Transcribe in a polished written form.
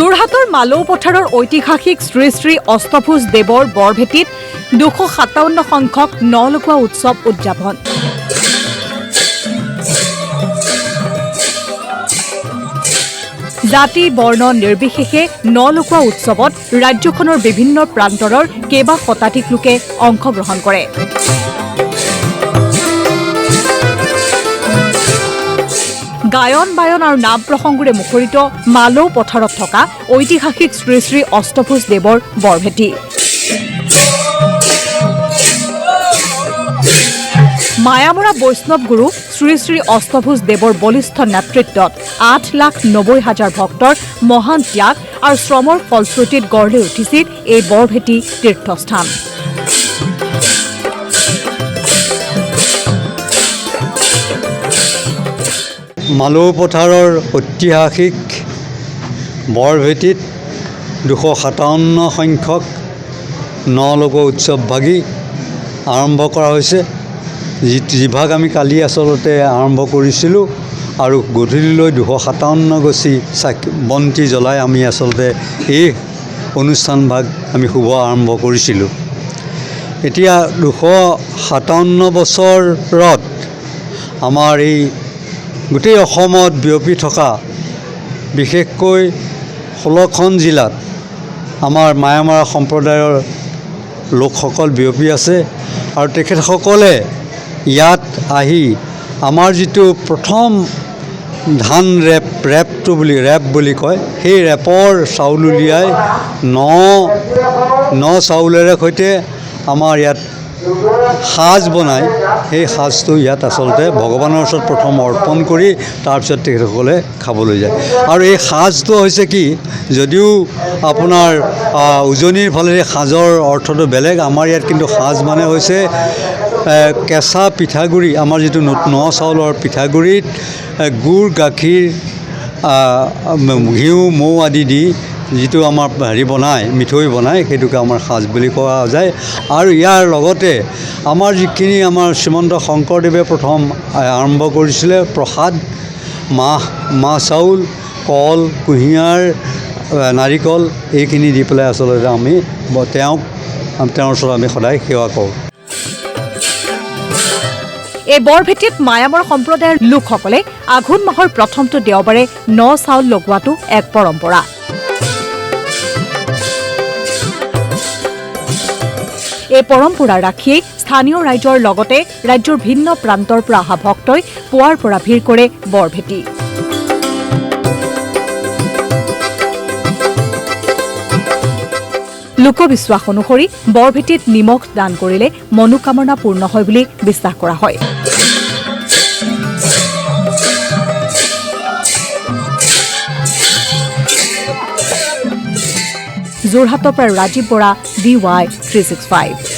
যোৰহাটৰ মালৌ পথাৰৰ ঐতিহাসিক শ্ৰী শ্ৰী অষ্টভুজ দেৱৰ বৰভেটিত ২৫৭ সংখ্যক ন লগোৱা উৎসৱ উদযাপন। জাতি বৰ্ণ নিৰ্বিশেষে ন লগোৱা উৎসৱত ৰাজ্যখনৰ বিভিন্ন প্ৰান্তৰৰ কেইবা শতাধিক লোকে অংশগ্ৰহণ কৰে। গায়ন বায়ন আৰু নাম প্ৰসংগৰে মুখৰিত মালৌ পথাৰত থকা ঐতিহাসিক শ্ৰী শ্ৰী অষ্টভুজ দেৱৰ বৰভেটি। মায়ামৰা বৈষ্ণৱ গুৰু শ্ৰী শ্ৰী অষ্টভুজ দেৱৰ বলিষ্ঠ নেতৃত্বত ৮,৯০,০০০ ভক্তৰ মহান ত্যাগ আৰু শ্ৰমৰ ফলশ্ৰুতিত গঢ় লৈ উঠিছিল এই বৰভেটি তীৰ্থস্থান। মালৌ পথাৰৰ ঐতিহাসিক বৰভেটিত ২৫৭ সংখ্যক ন লগোৱা উৎসৱ ভাগি আৰম্ভ কৰা হৈছে। যিভাগ আমি কালি আচলতে আৰম্ভ কৰিছিলোঁ আৰু গধূলিলৈ ২৫৭ গছি বন্তি জ্বলাই আমি আচলতে এই অনুষ্ঠান ভাগ আমি শুভ আৰম্ভ কৰিছিলোঁ। এতিয়া ২৫৭ বছৰত আমাৰ এই গোটেই অসমত বিয়পি থকা বিশেষকৈ ১৬খন জিলাত আমাৰ মায়ামৰা সম্প্ৰদায়ৰ লোকসকল বিয়পি আছে আৰু তেখেতসকলে ইয়াত আহি আমাৰ যিটো প্ৰথম ধান ৰেপটো বুলি কয়, সেই ৰেপৰ চাউল উলিয়াই ন চাউলেৰে সৈতে আমাৰ ইয়াত সাজ বনাই সেই সাজটো ইয়াত আচলতে ভগৱানৰ ওচৰত প্ৰথম অৰ্পণ কৰি তাৰপিছত তেখেতসকলে খাবলৈ যায়। আৰু এই সাজটো হৈছে কি, যদিও আপোনাৰ উজনিৰ ফালে সাজৰ অৰ্থটো বেলেগ, আমাৰ ইয়াত কিন্তু সাজ মানে হৈছে কেঁচা পিঠাগুড়ি, আমাৰ যিটো ন চাউলৰ পিঠাগুড়িত গুড় গাখীৰ ঘিউ মৌ আদি দি যিটো আমাৰ মিঠৈ বনায় সেইটোকে আমাৰ সাজ বুলি কোৱা যায়। আৰু ইয়াৰ লগতে আমাৰ যিখিনি আমাৰ শ্ৰীমন্ত শংকৰদেৱে প্ৰথম আৰম্ভ কৰিছিলে প্ৰসাদ, মাহ চাউল, কল, কুঁহিয়াৰ, নাৰিকল এইখিনি দি পেলাই আচলতে আমি তেওঁৰ ওচৰত আমি সদায় সেৱা কৰোঁ। এই বৰভেটিত মায়ামৰ সম্প্ৰদায়ৰ লোকসকলে আঘোণ মাহৰ প্ৰথমটো দেওবাৰে ন চাউল লগোৱাটো এক পৰম্পৰা। এই পৰম্পৰা ৰাখিয়েই স্থানীয় ৰাইজৰ লগতে ৰাজ্যৰ ভিন্ন প্ৰান্তৰ পৰা অহা ভক্তই পুৱাৰ পৰা ভিৰ কৰে বৰভেটি। লোকবিশ্বাস অনুসৰি বৰভেটিত নিমখ দান কৰিলে মনোকামনা পূৰ্ণ হয় বুলি বিশ্বাস কৰা হয়। যোৰহাটৰ পৰা ৰাজীৱ বৰা, DY 365।